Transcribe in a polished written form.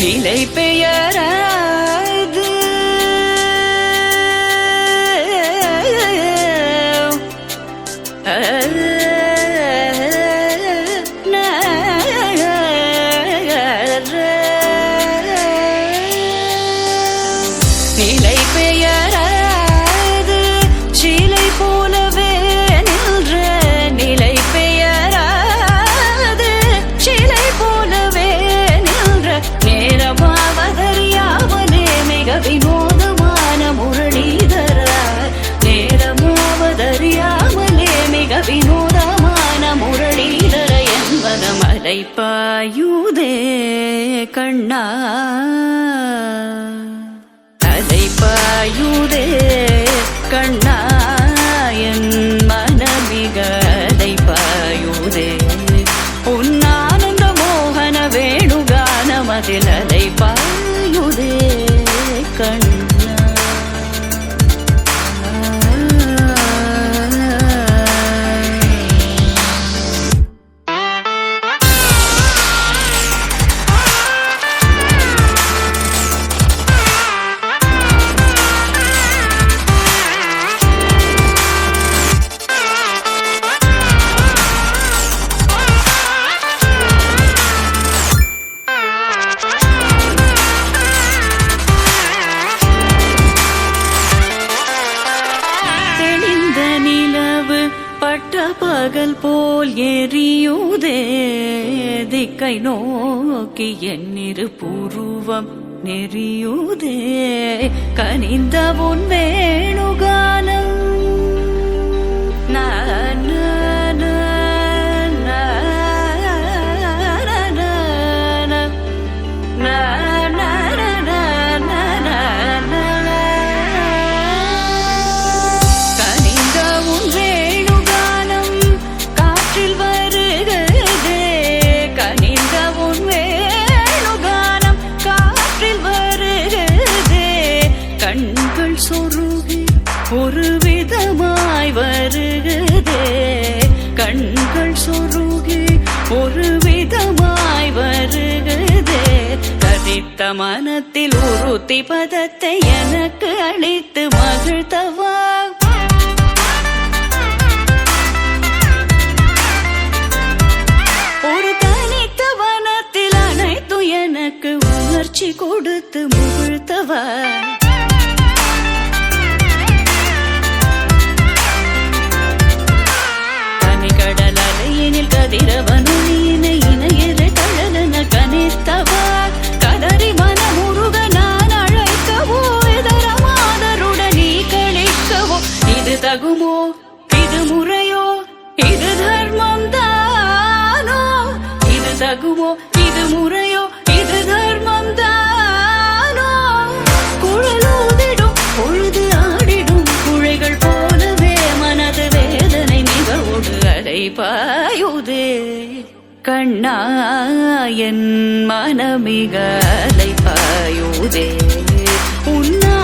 நிலை பெயராது நிலை பெயராது சிலை போலவே நின்ற நிலை பெயராது சிலை போலவே நின்ற நேரமாவதறியாமலே மிக வினோதமான முரளிதர நேரமாவதறியாமலே மிக வினோதமான முரளிதர என்பத மலைப்பாயுதே கண்ணா அலைப்பாயுதே கண்ணா என் மனமிக அலைப்பாயுதே உன்னானந்த மோகன வேணுகானமதில் அலைப்பாயுதே கண்ணா. பகல் போல் எரியுதே திக்கை நோக்கி என்னிரு புருவம் நெறியுதே கனிந்த உன் வேணுகானம் ஒரு விதமாய் வருகுதே கண்கள் சொருகி ஒரு விதமாய் வருகுதே கதித்த மனத்தில் உறுத்தி பதத்தை எனக்கு அளித்து மகிழ்த்தவா ஒரு தனித்த வனத்தில் அனைத்து எனக்கு உணர்ச்சி கொடுத்து முகிழ்த்தவா கதிரவனொழியினை இணையரை தழலன கனித்தவா கதறி மனமுருக நான் அழைக்கவோ இதரமாதருடன் நீ கழிக்கவோ இது தகுமோ இது முறையோ இது தர்மம் தானோ இது தகுமோ இது முறையோ இது தர்மம் தானோ குழலூதிடும் பொழுது ஆடிடும் குழைகள் போலவே மனது வேதனை மிகவோடு அலைபாயுதே கண்ணா என் மனமிக அலைபாயுதே உன்னா